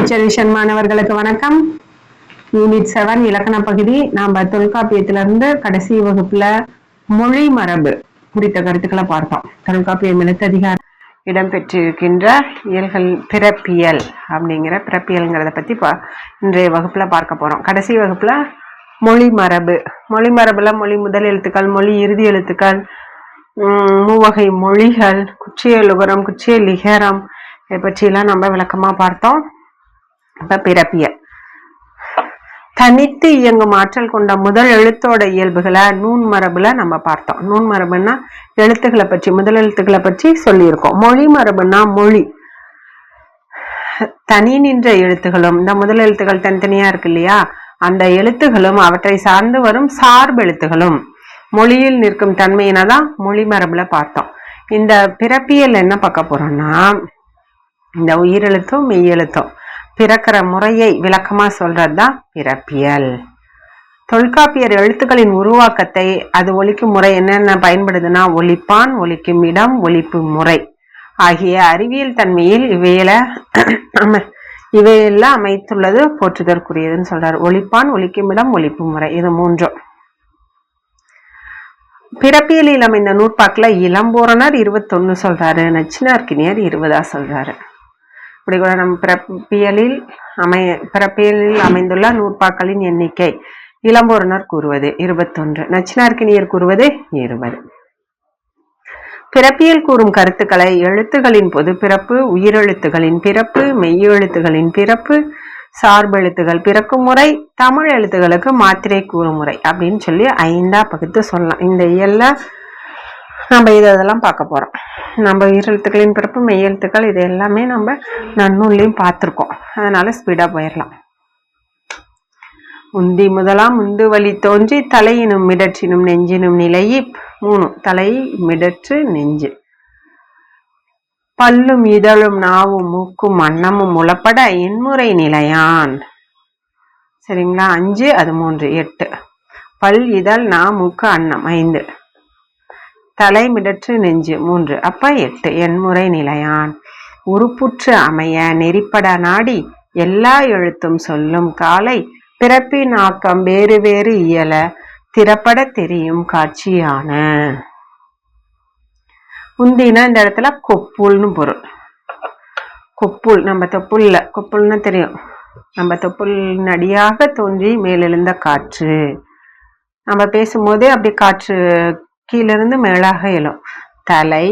Teacher vision மாணவர்களுக்கு வணக்கம். Unit 7 இலக்கண பகுதி. நாம தொல்காப்பியத்திலிருந்து கடைசி வகுப்புல மொழி மரபு குறித்த கருத்துக்களை பார்த்தோம். தொல்காப்பியம் எழுத்ததிகாரம் இடம்பெற்றிருக்கின்ற இயல்கள் பிறப்பியல் அப்படிங்கிற பிறப்பியல்ங்கிறத பத்தி இன்றைய வகுப்புல பார்க்க போறோம். கடைசி வகுப்புல மொழி மரபு, மொழி மரபுல மொழி முதல் எழுத்துக்கள், மொழி இறுதி எழுத்துக்கள், மூவகை மொழிகள், குற்றியல் உகரம், குற்றியல் லிகரம், இதை பற்றியெல்லாம் நம்ம விளக்கமா பார்த்தோம். இப்ப பிறப்பியல், தனித்து இயங்கும் ஆற்றல் கொண்ட முதல் எழுத்தோட இயல்புகளை நூன் மரபுல நம்ம பார்த்தோம். நூன் மரபுன்னா எழுத்துக்களை பற்றி, முதல் எழுத்துக்களை பற்றி சொல்லியிருக்கோம். மொழி மரபுன்னா மொழி தனி நின்ற எழுத்துகளும், இந்த முதல் எழுத்துக்கள் தனித்தனியா இருக்கு இல்லையா, அந்த எழுத்துகளும் அவற்றை சார்ந்து வரும் சார்பு எழுத்துகளும் மொழியில் நிற்கும் தன்மையினதான் மொழி மரபுல பார்த்தோம். இந்த பிறப்பியல் என்ன பார்க்க போறோம்னா, இந்த உயிரெழுத்தும் மெய்யெழுத்தும் பிறக்கிற முறையை விளக்கமா சொல்றதுதான் பிறப்பியல். தொல்காப்பியர் எழுத்துக்களின் உருவாக்கத்தை, அது ஒலிக்கும் முறை என்னென்ன பயன்படுதுன்னா ஒலிப்பான், ஒலிக்கும் இடம், ஒலிப்பு முறை ஆகிய அறிவியல் தன்மையில் இவையெல்லாம் அமைத்துள்ளது போற்றுதற்குரியதுன்னு சொல்றாரு. ஒலிப்பான், ஒலிக்கும் இடம், ஒலிப்பு முறை, இது மூன்றும். பிறப்பியலில் அமைந்த நூற்பாக்குல இளம்பூரணர் 21 சொல்றாரு, நச்சினார்க்கினியர் 20 சொல்றாரு. இப்படி கூட நம்ம பிறப்பியலில் அமைந்துள்ள நூற்பாக்களின் எண்ணிக்கை இளம்பூரணர் கூறுவது 21, நச்சினார்க்கினியர் கூறுவது 20. பிறப்பியல் கூறும் கருத்துக்களை எழுத்துகளின் பொது பிறப்பு, உயிரெழுத்துகளின் பிறப்பு, மெய்யெழுத்துகளின் பிறப்பு, சார்பெழுத்துகள் பிறக்கும் முறை, தமிழ் எழுத்துகளுக்கு மாத்திரை கூறும் முறை அப்படின்னு சொல்லி 5ஆ பகுத்து சொல்லலாம். இந்த இயல்ல நம்ம இதெல்லாம் பார்க்க போறோம். நம்ம உயிரெழுத்துக்களின் பிறப்பு, மெய்யெழுத்துக்கள், இது எல்லாமே நம்ம நன்னூல்லையும் பார்த்துருக்கோம். அதனால ஸ்பீடா போயிடலாம். உந்தி முதலாம் உந்து வழி தோன்றி தலையினும் மிடற்றினும் நெஞ்சினும் நிலையி 3, தலை மிடற்று நெஞ்சு, பல்லும் இதழும் நாவும் மூக்கும் அன்னமும் உளப்பட எண்முறை நிலையான். சரிங்களா? 5 அது 3 8, பல் இதழ் நா மூக்கு அன்னம் 5, தலை மிடற்று நெஞ்சு 3, அப்ப 8 எண்முறை நிலையான். உருப்புற்று அமைய நெறிப்பட நாடி எல்லா எழுத்தும் சொல்லும் காலை பிறப்பின் ஆக்கம் வேறு வேறு இயல திறப்பட தெரியும் காட்சியான. உந்தினா இந்த இடத்துல கொப்புள்னு பொருள். கொப்புள் நம்ம தொப்புள்ள, கொப்புள்னு தெரியும், நம்ம தொப்புள் நடியாக தோன்றி மேலெழுந்த காற்று. நம்ம பேசும்போதே அப்படி காற்று கீழிருந்து மேலாக எழும். தலை,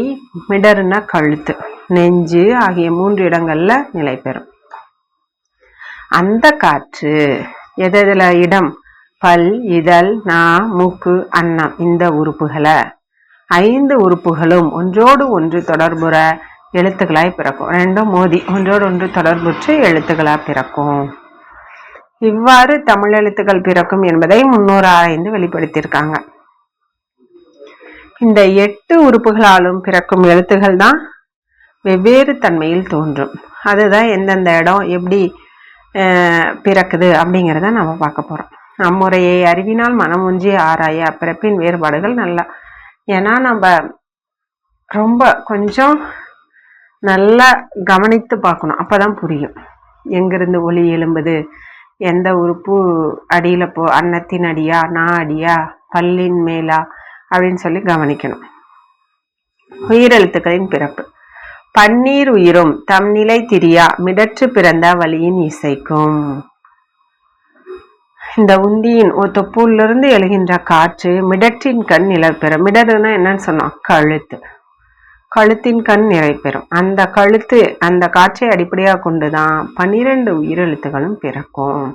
மிடறுனா கழுத்து, நெஞ்சு ஆகிய 3 இடங்கள்ல நிலை பெறும். அந்த காற்று எதுல இடம்? பல், இதழ், நா, மூக்கு, அன்னம், இந்த உறுப்புகளை 5 உறுப்புகளும் ஒன்றோடு ஒன்று தொடர்புற எழுத்துக்களாய் பிறக்கும். ரெண்டும் மோதி ஒன்றோடு ஒன்று தொடர்புற்று எழுத்துக்களாய் பிறக்கும். இவ்வாறு தமிழ் எழுத்துக்கள் பிறக்கும் என்பதை முன்னோர் ஆராய்ந்து வெளிப்படுத்தியிருக்காங்க. இந்த 8 உறுப்புகளாலும் பிறக்கும் எழுத்துகள் தான் வெவ்வேறு தன்மையில் தோன்றும். அதுதான் எந்தெந்த இடம் எப்படி பிறக்குது அப்படிங்கிறத நம்ம பார்க்க போறோம். நம்முறையை அறிவினால் மனம் ஒன்றி ஆராய பிறப்பின் வேறுபாடுகள் நல்லா, ஏன்னா நம்ம ரொம்ப கொஞ்சம் நல்லா கவனித்து பார்க்கணும், அப்பதான் புரியும். எங்கிருந்து ஒலி எழும்புது, எந்த உறுப்பு அடியில அன்னத்தின் அடியா, நா அடியா, பல்லின் மேலா அப்படின்னு சொல்லி கவனிக்கணும். உயிரெழுத்துக்களின் பிறப்பு. பன்னீர் உயிரும் தம் நிலை திரியா மிடற்று பிறந்த வழியின் இசைக்கும். இந்த உந்தியின் தொப்புள்ளிருந்து எழுகின்ற காற்று மிடற்றின் கண் நிலை பெறும். மிடறுனா என்னன்னு சொன்னோம்? கழுத்து. கழுத்தின் கண் நிலை பெறும். அந்த கழுத்து, அந்த காற்றை அடிப்படையாக கொண்டுதான் 12 உயிரெழுத்துகளும் பிறக்கும்.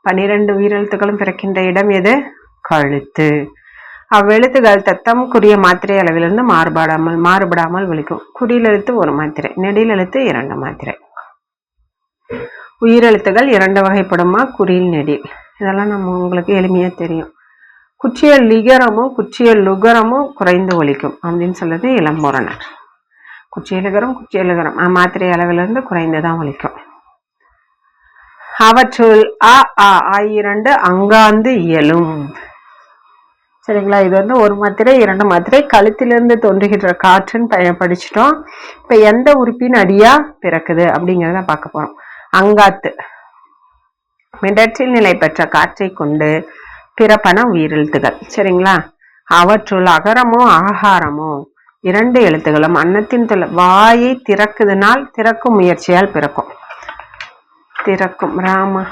12 உயிரெழுத்துகளும் பிறக்கின்ற இடம் எது? கழுத்து. அவ்வெழுத்துகள் தத்தமுக்குரிய மாத்திரை அளவிலிருந்து மாறுபடாமல் ஒலிக்கும். குறிலெழுத்து 1 மாத்திரை, நெடில் எழுத்து 2 மாத்திரை. உயிரெழுத்துகள் 2 வகைப்படுமா? குறில், நெடில். இதெல்லாம் நம்ம உங்களுக்கு எளிமையா தெரியும். குற்றியல் லிகரமும் குற்றியல் லுகரமும் குறைந்து ஒலிக்கும் அப்படின்னு சொல்றது இளம்பூரணர். குற்றியலுகரம் மாத்திரை அளவிலிருந்து குறைந்துதான் ஒலிக்கும். அவற்றுள் ஆ2 அங்காந்து இயலும். சரிங்களா? இது 1 மாத்திரை 2 மாத்திரை. கழுத்திலிருந்து தோன்றுகின்ற காற்றுன்னு படிச்சுட்டோம். இப்ப எந்த உறுப்பின் அடியா பிறக்குது அப்படிங்கிறத பார்க்க போறோம். அங்காத்து மிடற்றில் நிலை பெற்ற காற்றை கொண்டு பிறப்பன உயிரெழுத்துகள். சரிங்களா? அவற்றுள் அகரமோ ஆகாரமோ 2 எழுத்துகளும் அன்னத்தின் வாயை திறக்குதுனால் திறக்கும் முயற்சியால் பிறக்கும். திறக்கும் ராமா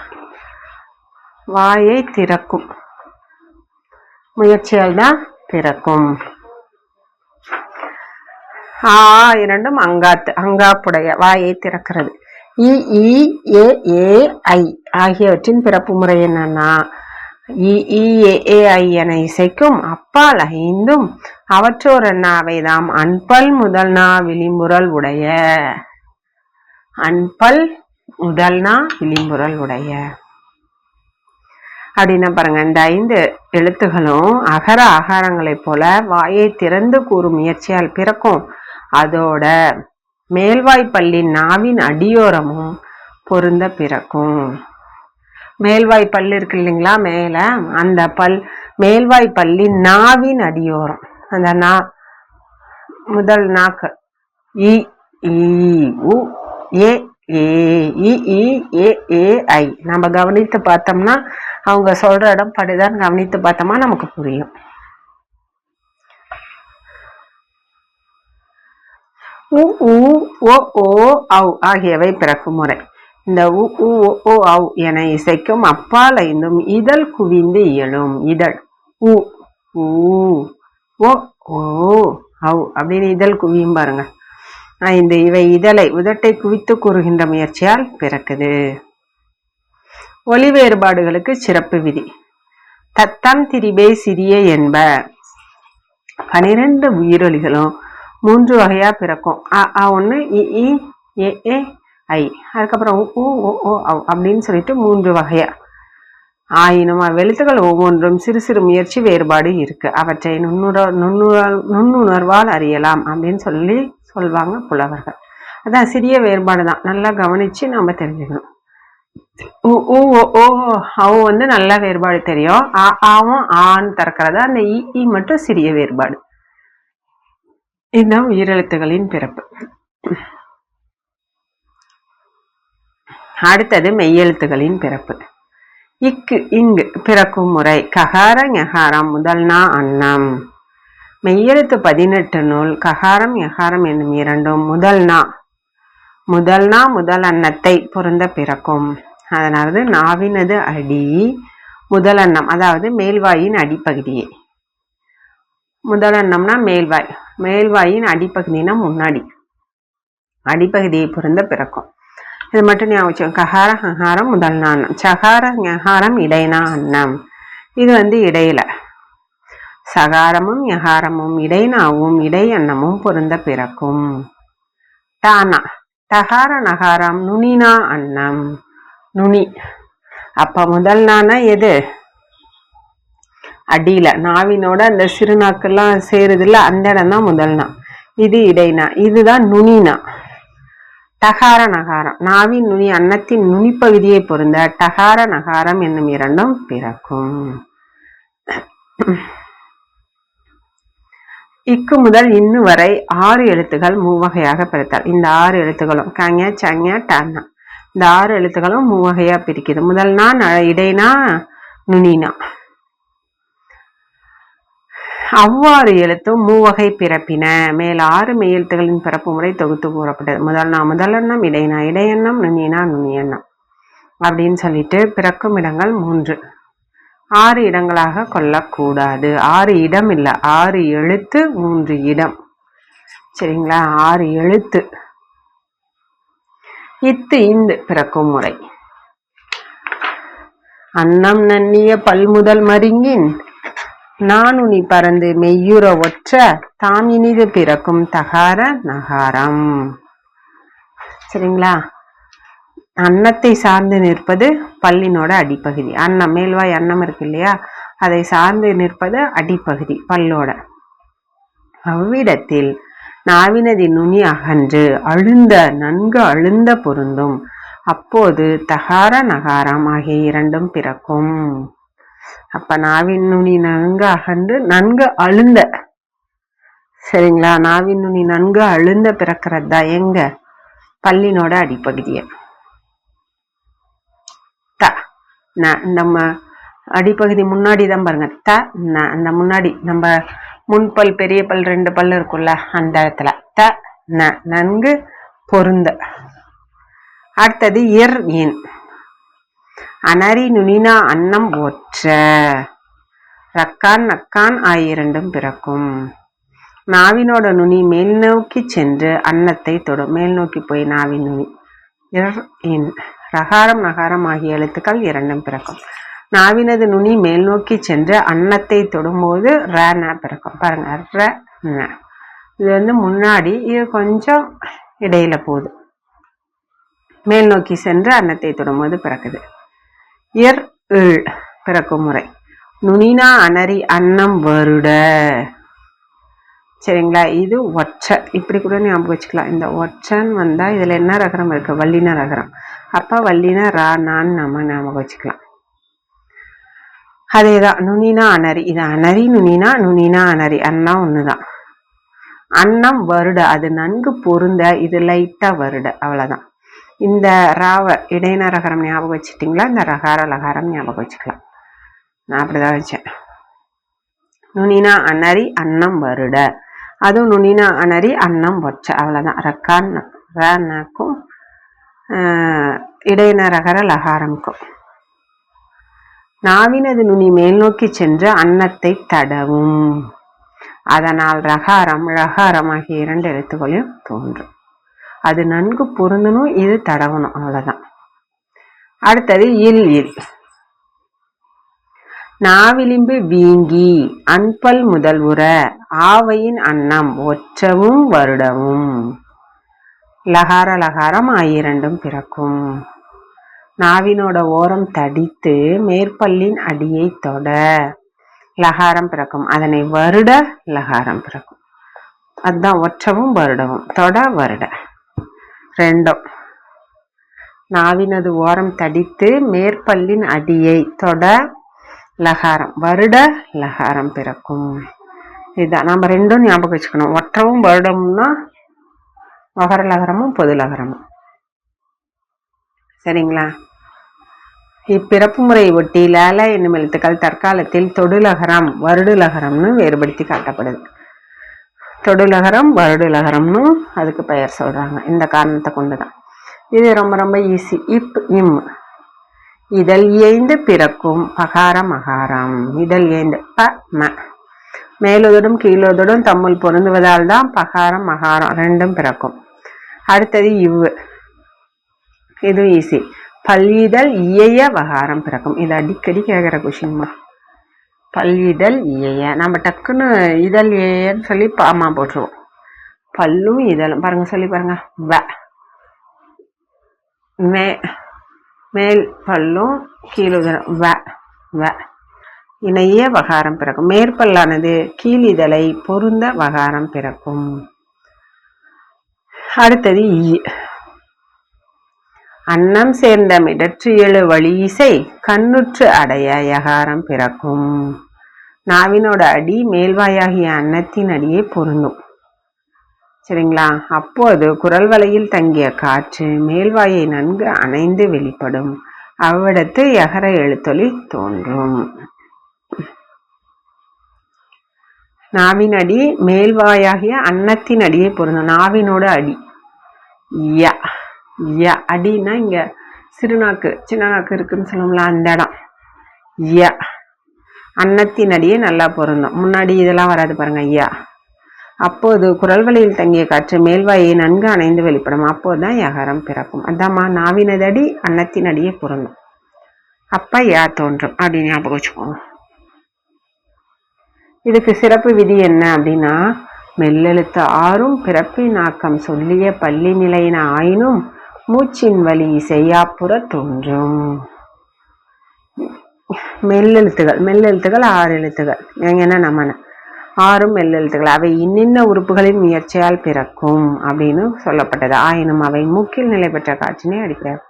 வாயை திறக்கும் முயற்சியால் தான் பிறக்கும். இரண்டும் அங்காத்து அங்காப்புடைய வாயை திறக்கிறது. இ இ ஏ ஏ ஐ ஆகியவற்றின் பிறப்பு முறை என்னன்னா, இ இ ஏ ஏ ஐ என இசைக்கும் அப்பால் 5ம் அவற்றோர் அவைதாம் அன்பல் முதல் நா விளிம்புறல் உடைய. அன்பல் முதல் நா விளிம்புறல் உடைய அப்படின்னா பாருங்க, இந்த 5 எழுத்துகளும் அகர ஆகாரங்களைப் போல வாயை திறந்து கூறும் முயற்சியால் பிறக்கும். அதோட மேல்வாய் பல்லின் நாவின் அடியோரமும் பொருந்த பிறக்கும். மேல்வாய் பல் இருக்கு இல்லைங்களா, மேல அந்த மேல்வாய் பல்லின் நாவின் அடியோரம், அந்த நா முதல் நாக்கு இ உ ஏ ஏ ஐ நம்ம கவனித்து பார்த்தோம்னா, அவங்க சொல்ற இடம் படிதான் கவனித்து பார்த்தோமா நமக்கு புரியும். உ ஓ ஓ ஔ ஆகியவை பிறக்கும் முறை. இந்த உ ஓ ஔ என இசைக்கும் அப்பால் 5ம் இதழ் குவிந்து இயலும். இதழ் உ ஓ ஔ அப்படின்னு இதழ் குவியும் பாருங்க. 5 இவை இதழை உதட்டை குவித்து கூறுகின்ற முயற்சியால் பிறக்குது. ஒலி வேறுபாடுகளுக்கு சிறப்பு விதி. தத்தம் திரிபே சிறிய என்ப 12 உயிரொலிகளும் 3 வகையா பிறக்கும். ஒன்று இ ஏ ஏ ஐ, அதுக்கப்புறம் உ ஓ ஔ அப்படின்னு சொல்லிட்டு 3 வகையா. ஆயினும் அவ்வெழுத்துக்கள் ஒவ்வொன்றும் சிறு சிறு முயற்சி வேறுபாடு இருக்கு. அவற்றை நுண்ணுணர்வால் அறியலாம் அப்படின்னு சொல்வாங்க புலவர்கள். அதான் சிறிய வேறுபாடு தான், நல்லா கவனிச்சு நம்ம தெரிஞ்சுக்கணும். வந்து நல்ல வேறுபாடு தெரியும். ஆவும் ஆன்னு திறக்கிறது, அந்த இ மட்டும் சிறிய வேறுபாடு. இதுதான் உயிரெழுத்துகளின் பிறப்பு. அடுத்தது மெய்யெழுத்துகளின் பிறப்பு. இங்கு பிறக்கும் முறை. ககார ஞகாரம் முதல் நா அன்னம். மெய்யெழுத்து 18 நூல் ககாரம் ஞகாரம் என்னும் 2ம் முதல் முதல் அன்னத்தை பொருந்த பிறக்கும். அதனால நாவினது அடி முதல் அன்னம், அதாவது மேல்வாயின் அடிப்பகுதியை. முதல் அன்னம்னா மேல்வாயின் அடிப்பகுதினா முன்னாடி அடிப்பகுதியை பொருந்த பிறக்கும். இது மட்டும் ஞாபகம். ககார ககாரம் முதல் நா அன்னம். சகார ஞகாரம் இடைநா அன்னம். இது இடையில. சகாரமும் ஞகாரமும் இடைநாவும் இடை அன்னமும் பொருந்த பிறக்கும். டானா டகார நகாரம் நுனினா அன்னம். நுனி அப்ப முதல் நானா எது? அடியில நாவினோட அந்த சிறுநாக்கெல்லாம் சேருது இல்ல, அந்த இடம் தான் முதல் நா. இது இடைநா, இதுதான் நுனினா. டகார நகாரம் நாவின் நுனி அன்னத்தின் நுனிப்பகுதியை பொருந்த டகார நகாரம் என்னும் 2ம் பிறக்கும். இக்கு முதல் இன்னு வரை 6 எழுத்துகள் 3 வகையாக பிரித்தால். இந்த 6 எழுத்துகளும் கங்க சங்க டன்னா, இந்த 6 எழுத்துக்களும் 3 வகையா பிரிக்குது. முதல் நா இடைனா நுனினா. அவ்வாறு எழுத்தும் 3 வகை பிறப்பின. மேல் 6 மெய்யெழுத்துகளின் பிறப்பு முறை தொகுத்து கூறப்பட்டது. முதல் எண்ணம் இடைனா இடையெண்ணம், நுனினா நுனியெண்ணம் அப்படின்னு சொல்லிட்டு பிறக்கும் இடங்கள் 3. 6 இடங்களாக கொள்ளக்கூடாது. 6 இடம் இல்ல, 6 எழுத்து 3 இடம். சரிங்களா? 6 எழுத்து. இந்து பிறக்கும் முறை. அன்னம் நன்னிய பல்முதல் மருங்கின் நானுனி பறந்து மெய்யுற ஒற்ற தாம் இனிது பிறக்கும் தகார நகாரம். சரிங்களா? அன்னத்தை சார்ந்து நிற்பது பல்லினோட அடிப்பகுதி. அன்னம் மேல்வாய் அன்னம் இருக்கு இல்லையா, அதை சார்ந்து நிற்பது அடிப்பகுதி பல்லோட. அவ்விடத்தில் நாவினதி நுனி அகன்று நன்கு அழுந்த பொருந்தும். அப்போது தகார நகாரம் ஆகிய 2ம் பிறக்கும். அப்ப நாவின் நுனி நன்கு அகன்று நன்கு அழுந்த. சரிங்களா? நாவின் நுனி நன்கு அழுந்த பிறக்கிறது தான் எங்க? பல்லினோட அடிப்பகுதிய. த நம்ம அடிப்பகுதி முன்னாடி தான் பாருங்க த அந்த முன்னாடி நம்ம முன்பல் பெரிய பல் 2 பல் இருக்குல்ல அந்த இடத்துல த நன்கு பொருந்த. அடுத்தது இன் அனரி நுனினா அன்னம் ஒற்ற ரக்கான் நக்கான் ஆயிரண்டும் பிறக்கும். நாவினோட நுனி மேல் நோக்கி சென்று அன்னத்தை தொடும். மேல் நோக்கி போய் நாவின் நுனி இன் ரகாரம் நகாரம் ஆகிய எழுத்துக்கள் 2 பிறக்கும். நாவினது நுனி மேல் நோக்கி சென்று அன்னத்தை தொடும்போது ர பிறக்கும். பாருங்க ர இது முன்னாடி, இது கொஞ்சம் இடையில போகுது. மேல் நோக்கி சென்று அன்னத்தை தொடும்போது பிறக்குது. இர் இழ் பிறக்கும் முறை. நுனினா அனரி அன்னம் வருட. சரிங்களா, இது ஒற்றை. இப்படி கூட ஞாபகம் வச்சுக்கலாம். இந்த ஒற்றன் வந்தா இதுல என்ன ரகரம் இருக்கு? வல்லின ரகரம். அப்ப வல்லின ரா நான் நம்ம ஞாபகம் வச்சுக்கலாம். அதேதான் நுனினா அனரி. இது அனரி நுனினா நுனினா அனரி அண்ணா ஒண்ணுதான். அன்னம் வருட அது நன்கு பொருந்த. இது லைட்டா வருட, அவ்வளவுதான். இந்த ராவ இடையின ரகரம் ஞாபகம் வச்சுட்டீங்களா? இந்த ரகார லகாரம் ஞாபகம் வச்சுக்கலாம். நான் அப்படிதான் வச்சேன். நுனினா அனரி அன்னம் வருட, அதுவும் நுனினா அனரி அன்னம் ஒற்ற, அவ்வளவுதான். ரக்கான் ரக்கும் இடையின ரகர லகாரம்க்கும். நாவினது நுனி மேல் நோக்கி சென்று அன்னத்தை தடவும். அதனால் ரகாரம் ழகாரம் ஆகிய 2 எழுத்துக்களையும் தோன்றும். அது நன்கு பொருந்தணும், இது தடவணும், அவ்வளவுதான். அடுத்தது இல் இல் நாவிலிம்பு வீங்கி அன்பல் முதல் உற ஆவையின் அன்னம் ஒற்றவும் வருடவும் லகார லகாரம் ஆகிய 2 பிறக்கும். நாவினோட ஓரம் தடித்து மேற்பல்லின் அடியை தொட லகாரம் பிறக்கும். அதனை வருட லகாரம் பிறக்கும். அதுதான் ஒற்றவும் வருடவும். தொட வருட 2. நாவினது ஓரம் தடித்து மேற்பல்லின் அடியை தொட லகாரம் வருட லகாரம் பிறக்கும். இதுதான் நம்ம 2 ஞாபகம் வச்சுக்கணும். ஒற்றவும் வருடம்னா மகர லகரமும் பொது லகரமும். சரிங்களா? இப்பிறப்பு முறையை ஒட்டி லேல என்னும் எழுத்துக்கள் தற்காலத்தில் தொடுலகரம் வருடுலகரம்னு வேறுபடுத்தி காட்டப்படுது. தொடுலகரம் வருடுலகரம்னு அதுக்கு பெயர் சொல்றாங்க. இந்த காரணத்தை கொண்டுதான். இது ரொம்ப ரொம்ப ஈஸி. இப் இம் இதழ் ஏய்ந்து பிறக்கும் பகார மகாரம். இதழ் ஏய்ந்து ப ம மேலுதடும் கீழுதடும் தம்முள் பொருந்துவதால் தான் பகாரம் மகாரம் 2 பிறக்கும். அடுத்தது இவ்வு. இது ஈஸி. பல்லிதழ் இயைய வகாரம் பிறக்கும். இது அடிக்கடி கேட்கிற கொஷின்மா. பல்லிதழ் இயைய நம்ம டக்குன்னு இதழ் ஏன்னு சொல்லி பாமா போட்டுருவோம். பல்லும் இதழும் பாருங்க, சொல்லி பாருங்க. வ மேல் பல்லும் கீழுதலும் வ வ இணைய வகாரம் பிறக்கும். மேற்பல்லானது கீழ் இதழை பொருந்த வகாரம் பிறக்கும். அடுத்தது ஈ. அன்னம் சேர்ந்த மிடற்று எழு வழி இசை கண்ணுற்று அடைய யகாரம் பிறக்கும். நாவினோட அடி மேல்வாயாகிய அன்னத்தின் அடியே பொருந்தும். சரிங்களா? அப்போது குரல் வலையில் தங்கிய காற்று மேல்வாயை நன்கு அணைந்து வெளிப்படும். அவ்விடத்து யகர எழுத்தொலி தோன்றும். நாவின் அடி மேல்வாயாகிய அன்னத்தின் அடியை பொருந்தும். நாவினோட அடி ய ய அடின்னா இங்க சிறுநாக்கு சின்ன நாக்கு இருக்குன்னு சொல்லுவோம்ல, அந்த இடம் ய அன்னத்தின் அடியே நல்லா பொருந்தும். முன்னாடி இதெல்லாம் வராது பாருங்க. ய அப்போது குரல் வழியில் தங்கிய காற்று மேல்வாயை நன்கு அணைந்து வெளிப்படும். அப்போதுதான் யகரம் பிறக்கும். அதாம்மா நாவினதடி அன்னத்தின் அடியே பொருந்தும். அப்ப யா தோன்றும் அப்படின்னு ஞாபகம் வச்சுக்கோங்க. இதுக்கு சிறப்பு விதி என்ன அப்படின்னா, மெல்லெழுத்து 6ம் பிறப்பின் ஆக்கம் சொல்லிய பள்ளி நிலையின ஆயினும் மூச்சின் வழி செய்யாப்புற தோன்றும். மெல்லெழுத்துகள் 6 எழுத்துகள் எங்கன்னா நம்ம 6ம் மெல்லெழுத்துகள். அவை இன்னின்ன உறுப்புகளின் முயற்சியால் பிறக்கும் அப்படின்னு சொல்லப்பட்டது. ஆயினும் அவை மூக்கில் நிலை பெற்ற காட்சினை அடிப்படையாக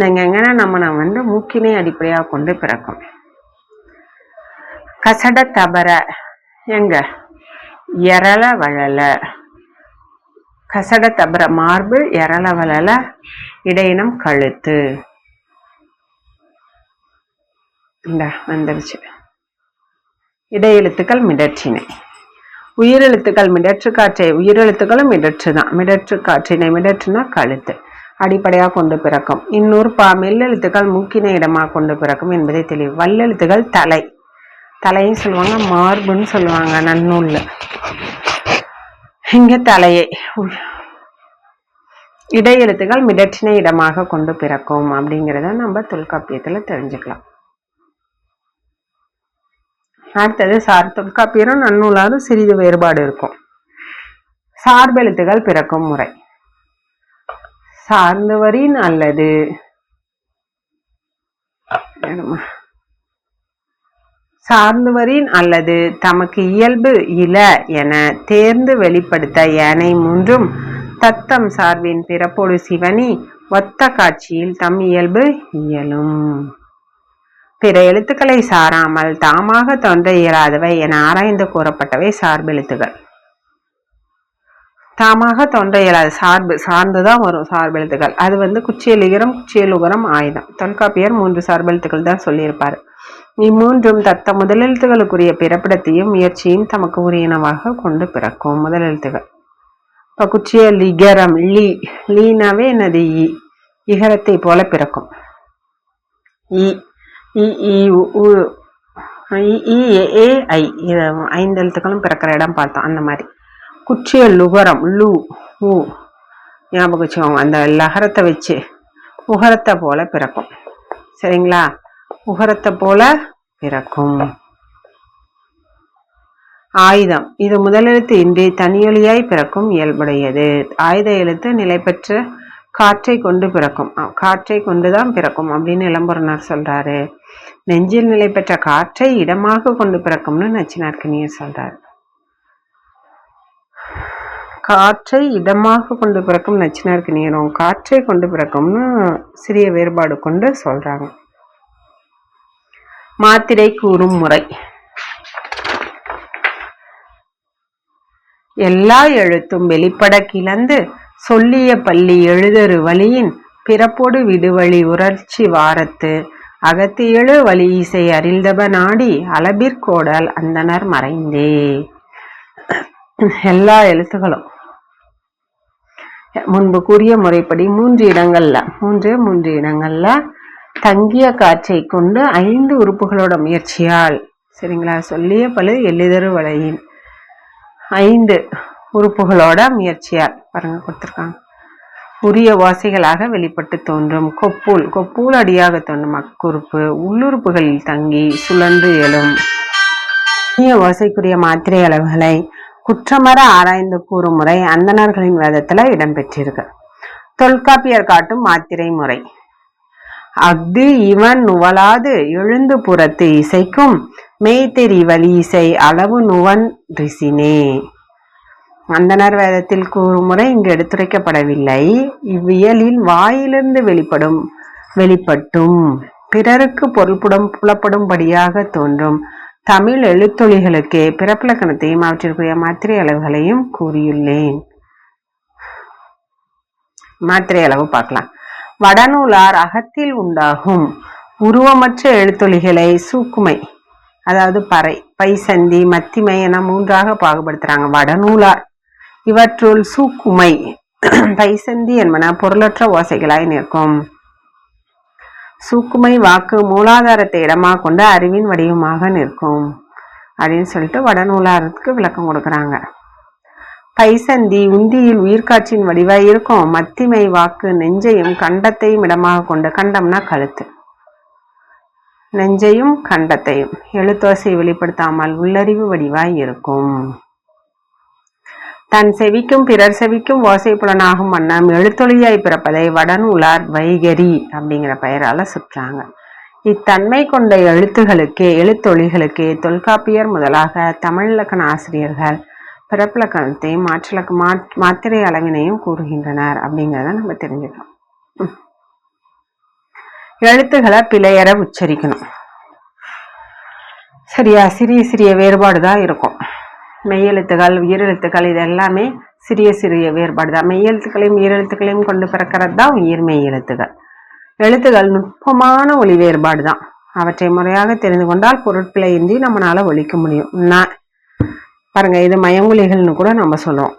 எங்கன்னா நம்ம மூக்கினை அடிப்படையாக கொண்டு பிறக்கும். கசட தபர எங்க எரள வளல. கசட தபர மார்பு, எரள வளல இடையினம் கழுத்து. இந்த வந்துருச்சு. இடையெழுத்துக்கள் மிடற்றினை. உயிரெழுத்துக்கள் மிடற்று காற்றை. உயிரெழுத்துக்களும் மிடற்று தான். மிடற்று காற்றினை. மிடற்றுனா கழுத்து அடிப்படையாக கொண்டு பிறக்கும். இன்னொரு மெல்லெழுத்துக்கள் மூக்கினை இடமாக கொண்டு பிறக்கும் என்பதை தெளிவு. வல்லெழுத்துக்கள் தலை. தலையும் சொல்லுவாங்க, மார்புன்னு சொல்லுவாங்க நன்னூல்ல. இங்க தலையை. இடையெழுத்துக்கள் மிடற்றினை இடமாக கொண்டு பிறக்கும் அப்படிங்கிறத நம்ம தொல்காப்பியத்துல தெரிஞ்சுக்கலாம். அடுத்தது தொல்காப்பியரும் நன்னூலாரும் சிறிது வேறுபாடு இருக்கும். சார்பெழுத்துகள் பிறக்கும் முறை. சார்ந்தவரின் அல்லது சார்ந்தவரின் அல்லது தமக்கு இயல்பு இல என தேர்ந்து வெளிப்படுத்த ஏனை மூன்றும் தத்தம் சார்பின் பிறப்போடு சிவனி ஒத்த காட்சியில் தம் இயல்பு இயலும். பிற எழுத்துக்களை சாராமல் தாமாக தோன்ற இயலாதவை என ஆராய்ந்து கூறப்பட்டவை சார்பெழுத்துகள். தாமாக தோன்ற இயலாத சார்ந்துதான் வரும் சார்பெழுத்துக்கள். அது குச்சியலுகரம், குச்சியலுகரம், ஆயுதம். தொல்காப்பியர் 3 சார்பெழுத்துக்கள் தான் சொல்லியிருப்பாரு. இம்மூன்றும் தத்த முதலெழுத்துகளுக்குரிய பிறப்பிடத்தையும் முயற்சியும் தமக்கு உரியனவாக கொண்டு பிறக்கும் முதலெழுத்துகள். இப்ப குச்சிய லிகரம், லீனாவே என்னது? இகரத்தை போல பிறக்கும். ஐ 5 எழுத்துக்களும் பிறக்கிற இடம் பார்த்தோம். அந்த மாதிரி குச்சிய லுகரம், ஞாபகம் வச்சுக்கோங்க. அந்த லகரத்தை வச்சு உகரத்தை போல பிறக்கும். சரிங்களா? உகரத்தை போல பிறக்கும். ஆயுதம். இது முதலெழுத்து இன்றி தனியொலியாய் பிறக்கும் இயல்புடையது. ஆயுத எழுத்து நிலை பெற்ற காற்றை கொண்டு பிறக்கும். காற்றை கொண்டுதான் பிறக்கும் அப்படின்னு இளம்பூரணர் சொல்றாரு. நெஞ்சில் நிலை பெற்ற காற்றை இடமாக கொண்டு பிறக்கும்னு நச்சினார்க்கனியர் சொல்றாரு. காற்றை இடமாக கொண்டு பிறக்கும் நச்சினார்க்கனியரும் காற்றை கொண்டு பிறக்கும்னு சிறிய வேறுபாடு கொண்டு சொல்றாங்க. மாத்திரை கூறும் முறை. எல்லா எழுத்தும் வெளிப்பட கிளந்து சொல்லிய பள்ளி எழுதரு வழியின் பிறப்போடு விடுவழி உணர்ச்சி வாரத்து அகத்து எழு வழி இசை அறிந்தப நாடி அளபிற்கோடல் அந்தனர் மறைந்தே. எல்லா எழுத்துகளும் முன்பு கூறிய முறைப்படி 3 இடங்கள்ல தங்கிய காற்றை கொண்டு 5 உறுப்புகளோட முயற்சியால், சரிங்களா, சொல்லிய பழு எழுதரு வளையின் 5 உறுப்புகளோட முயற்சியால் பாருங்க கொடுத்துருக்காங்க. உரிய வாசைகளாக வெளிப்பட்டு தோன்றும். கொப்பூல் அடியாக தோன்றும் அக்குறுப்பு உள்ளுறுப்புகளில் தங்கி சுழன்று எழும். வாசைக்குரிய மாத்திரை அளவுகளை குற்றமற ஆராய்ந்து கூறும் முறை அந்தணர்களின் வேதத்துல இடம்பெற்றிருக்கு. தொல்காப்பியர் காட்டும் மாத்திரை முறை. அஃது இவன் நுவலாது எழுந்து புறத்து இசைக்கும் மெய்தெரி வழி இசை அளவு நுவன் ரிசினே. அந்தணர் வேதத்தில் கூறும் முறை இங்கு எடுத்துரைக்கப்படவில்லை. இவ்வியலில் வாயிலிருந்து வெளிப்பட்டும் பிறருக்கு புலப்படும்படியாக தோன்றும் தமிழ் எழுத்தொழிகளுக்கே பிறப்பிலக்கணத்தையும் அவற்றிற்குரிய மாத்திரை அளவுகளையும் கூறியுள்ளேன். மாத்திரை அளவு பார்க்கலாம். வடநூலார் அகத்தில் உண்டாகும் உருவமற்ற எழுத்தொழிகளை சூக்குமை, அதாவது பை சந்தி மத்திமை என 3ஆக பாகுபடுத்துறாங்க வடநூலார். இவற்றுள் சூக்குமை பைசந்தி என்பன பொருளற்ற ஓசைகளாய் நிற்கும். சூக்குமை வாக்கு மூலாதாரத்தை இடமாக கொண்டு அறிவின் வடிவமாக நிற்கும் அப்படின்னு சொல்லிட்டு வடநூலாருக்கு விளக்கம் கொடுக்குறாங்க. பைசந்தி உந்தியில் உயிர்காட்சியின் வடிவாய் இருக்கும். மத்திமை வாக்கு நெஞ்சையும் கண்டத்தையும் இடமாக கொண்டு, கண்டம்னா கழுத்து, நெஞ்சையும் கண்டத்தையும் எழுத்தோசை வெளிப்படுத்தாமல் உள்ளறிவு வடிவாய் இருக்கும். தன் செவிக்கும் பிறர் செவிக்கும் ஓசை புலனாகும் வண்ணம் எழுத்தொழியாய் பிறப்பதை வடநூலார் வைகரி அப்படிங்கிற பெயரால சுற்றாங்க. இத்தன்மை கொண்ட எழுத்தொழிகளுக்கே தொல்காப்பியர் முதலாக தமிழ் இலக்கண ஆசிரியர்கள் பிறப்பிலக்கணத்தையும் மாத்திரை அளவினையும் கூறுகின்றனர் அப்படிங்கிறத நம்ம தெரிஞ்சுக்கணும். எழுத்துக்களை பிழையற உச்சரிக்கணும். சரியா? சிறிய வேறுபாடு தான் இருக்கும். மெய்யெழுத்துக்கள் உயிரெழுத்துக்கள் இது எல்லாமே சிறிய வேறுபாடு தான். மெய்யெழுத்துக்களையும் உயிரெழுத்துக்களையும் கொண்டு பிறக்கிறது தான் உயிர் மெய் எழுத்துக்கள். எழுத்துக்கள் நுட்பமான ஒளி வேறுபாடு தான். அவற்றை முறையாக தெரிந்து கொண்டால் பொருட்பிழையின்றி நம்மளால ஒழிக்க முடியும். பாருங்க, இது மயங்குலிகள்னு கூட நம்ம சொல்லுவோம்.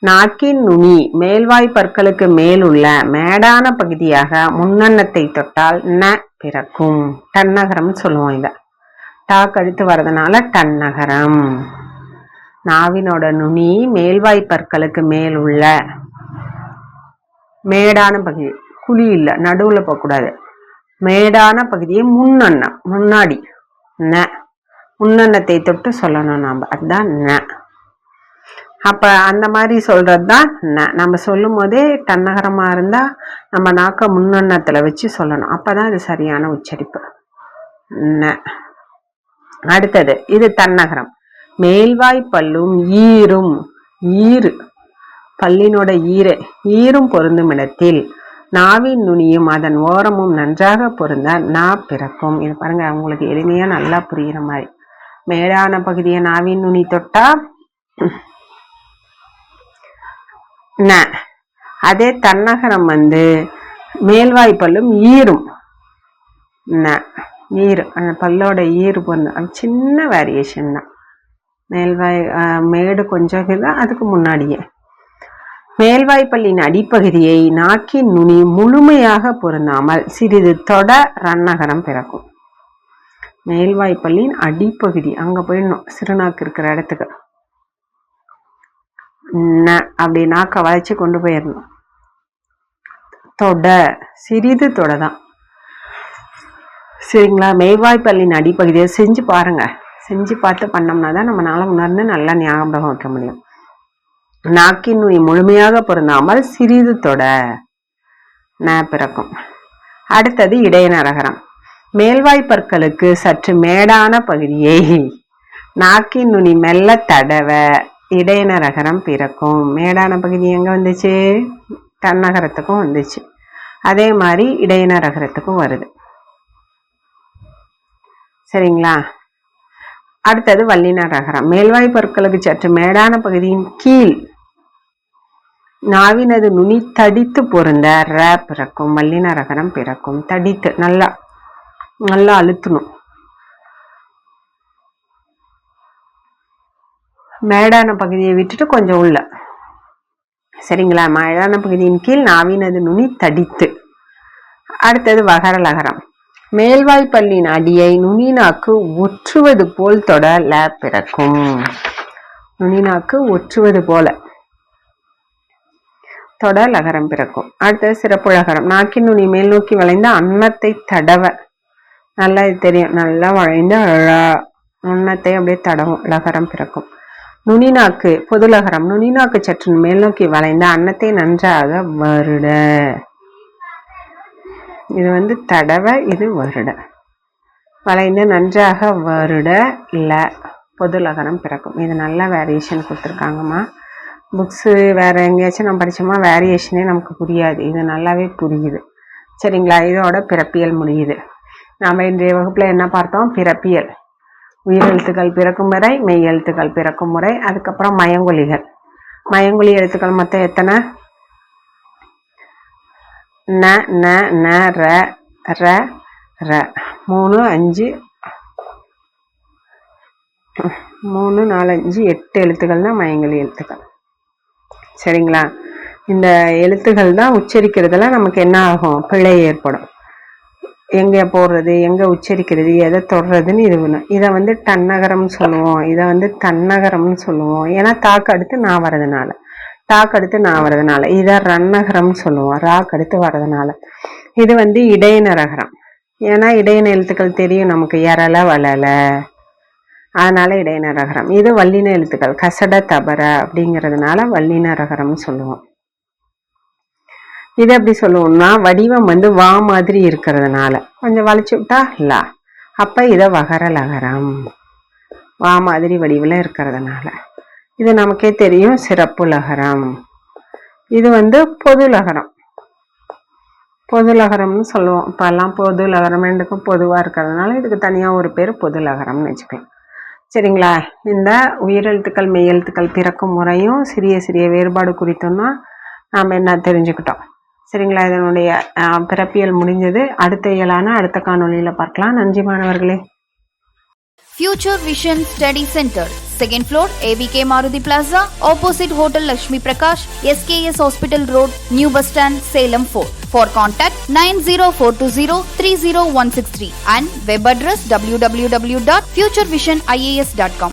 நாக்கின் நுனி மேல்வாய் பற்களுக்கு மேல் உள்ள மேடான பகுதியாக முன்னன்னத்தை தொட்டால் ந பிறக்கும். டன்னகரம் சொல்லுவோம். இத டாக் அடுத்து வர்றதுனால டன்னகரம். நாவினோட நுனி மேல்வாய் பற்களுக்கு மேல் உள்ள மேடான பகுதி, குழி இல்லை, நடுவுல போகக்கூடாது, மேடான பகுதியை முன்னன்னம், முன்னாடி ந, முன்னன்னத்தை தொட்டு சொல்லணும் நாம, அதுதான் ந. அப்ப அந்த மாதிரி சொல்றதுதான் ந. நம்ம சொல்லும் போதே டன்னகரமா இருந்தா நம்ம நாக்க முன்னன்னத்துல வச்சு சொல்லணும், அப்பதான் அது சரியான உச்சரிப்பு. ந. அடுத்தது இது தன்னகரம். மேல்வாய் பல்லும் ஈரும், ஈரு பல்லினோட ஈரும் பொருந்தும் இடத்தில் நாவின் நுனியும் அதன் ஓரமும் நன்றாக பொருந்த நா பிறக்கும். இது பாருங்க, உங்களுக்கு எளிமையா நல்லா புரியுற மாதிரி. மேடான பகுதியை நாவின் நுனி தொட்டா ந. அதே தன்னகரம் மேல்வாய் பல்லும் ஈரும் ந. ஈரு, அந்த பல்லோட ஈரு பொருந்தும். சின்ன வேரியேஷன் தான். மேல்வாய் மேடு கொஞ்சம் தான், அதுக்கு முன்னாடியே. மேல்வாய்ப்பல்லின் அடிப்பகுதியை நாக்கின் நுனி முழுமையாக பொருந்தாமல் சிறிது தொட ரன்னகரம் பிறக்கும். மேல்வாய்ப்பல்லின் அடிப்பகுதி அங்க போயிடணும், சிறுநாக்கு இருக்கிற இடத்துக்கு அப்படி நாக்க வளைச்சு கொண்டு போயிடணும். தொட, சிறிது தொடதான். சரிங்களா? மேல்வாய்ப்பல்லின் அடிப்பகுதியை செஞ்சு பாருங்க. செஞ்சு பார்த்து பண்ணோம்னா தான் நம்மளால உணர்ந்து நல்லா ஞாபகம் வைக்க முடியும். நாக்கின் நுனி முழுமையாக பொருந்தாமல் சிறிது தொட ந பிறக்கும். அடுத்தது இடையநரகரம். மேல்வாய் பற்களுக்கு சற்று மேடான பகுதியை நாக்கின் நுனி மெல்ல தடவ இடையநரகரம் பிறக்கும். மேடான பகுதி எங்க வந்துச்சு? தன்னகரத்துக்கும் வந்துச்சு. அதே மாதிரி இடையநரகரத்துக்கும் வருது. சரிங்களா? அடுத்தது வல்லினரகரம். மேல்வாய் பற்களுக்கு சற்று மேடான பகுதியின் கீழ் நாவினது நுனி தடித்து பொருந்த ர பிறக்கும். வல்லினரகரம் பிறக்கும். தடித்து, நல்லா நல்லா அழுத்தணும். மேடான பகுதியை விட்டுட்டு கொஞ்சம் உள்ள. சரிங்களா? மேடான பகுதியின் கீழ் நாவினது நுனி தடித்து. அடுத்தது வகரலகரம். மேல்வாய் பல்லின் அடியை நுனிநாக்கு ஒற்றுவது போல் தொட ல பிறக்கும். நுனிநாக்கு ஒற்றுவது போல தொட லகரம் பிறக்கும். அடுத்தது சிறப்புலகரம். நாக்கின் நுனி மேல் நோக்கி வளைந்த அன்னத்தை தடவ, நல்லா இது தெரியும், நல்லா வளைந்த அன்னத்தை அப்படியே தடவும், லகரம் பிறக்கும். நுனிநாக்கு பொதுலகரம். நுனிநாக்கு சற்று மேல் நோக்கி வளைந்த அன்னத்தை நன்றாக வருட. இது தடவ, இது வருட. வளைந்து நன்றாக வருட ல பொதுலகரம் பிறக்கும். இது நல்ல வேரியேஷன் கொடுத்துருக்காங்கம்மா. புக்ஸு வேற எங்கேயாச்சும் நம்ம படிச்சோமா வேரியேஷனே நமக்கு புரியாது, இது நல்லாவே புரியுது. சரிங்களா? இதோட பிறப்பியல் முடியுது. நாம் இன்றைய வகுப்புல என்ன பார்த்தோம்? பிறப்பியல். உயிரெழுத்துக்கள் பிறக்கும் முறை, மெய் எழுத்துக்கள் பிறக்கும் முறை, அதுக்கப்புறம் மயங்கொலிகள். மயங்கொலி எழுத்துக்கள் மொத்தம் எத்தனை? ந ந ந ர ர ர 3 5 3 4 5 8 எழுத்துக்கள் தான் மயங்கொலி எழுத்துக்கள். சரிங்களா? இந்த எழுத்துக்கள் தான் உச்சரிக்கிறதுல நமக்கு என்ன ஆகும்? பிழை ஏற்படும். எங்க போடுறது, எங்க உச்சரிக்கிறது, எதை தொடுறதுன்னு இதை டன்னகரம்னு சொல்லுவோம், இதை தன்னகரம்னு சொல்லுவோம். ஏன்னா தாக்கு அடுத்து நான் வர்றதுனால, டாக்கு அடுத்து நான் வர்றதுனால. இதை ரன்னகரம்னு சொல்லுவோம், ராக்கு அடுத்து வர்றதுனால. இது இடையநரகரம். ஏன்னா இடையன எழுத்துக்கள் தெரியும் நமக்கு, எரல வளல, அதனால இடையநரகரம். இது வல்லின எழுத்துக்கள், கசட தபர அப்படிங்கிறதுனால வல்லினரகரம்னு சொல்லுவோம். இது எப்படி சொல்லுவோம்னா, வடிவம் வா மாதிரி இருக்கிறதுனால கொஞ்சம் வளைச்சு விட்டா லா, அப்ப இத வகரலகரம், வா மாதிரி வடிவில் இருக்கிறதுனால. இது நமக்கே தெரியும், சிறப்பு லகரம். இது பொதுலகரம். பொதுலகரம்னு சொல்லுவோம். இப்பெல்லாம் பொதுலகரம் ரெண்டுக்கும் பொதுவா இருக்கிறதுனால இதுக்கு தனியா ஒரு பேர் பொதுலகரம்னு வச்சுக்கலாம். சரிங்களா? இந்த உயிரெழுத்துக்கள் மெய்யெழுத்துக்கள் பிறக்கும் முறையும் சிறிய சிறிய வேறுபாடு குறித்தும் தான் நாம் என்ன தெரிஞ்சுக்கிட்டோம். சரிங்களா? இதனுடைய பிறப்பியல் முடிஞ்சது. அடுத்த இயலான அடுத்த காணொளியில் பார்க்கலாம். நன்றி மாணவர்களே. Future Vision Study Center, second floor, AVK Maruti Plaza, opposite Hotel Lakshmi Prakash, SKS Hospital Road, New Bus Stand, Salem 4. For contact 90420 30163 and web address www.futurevision.ias.com.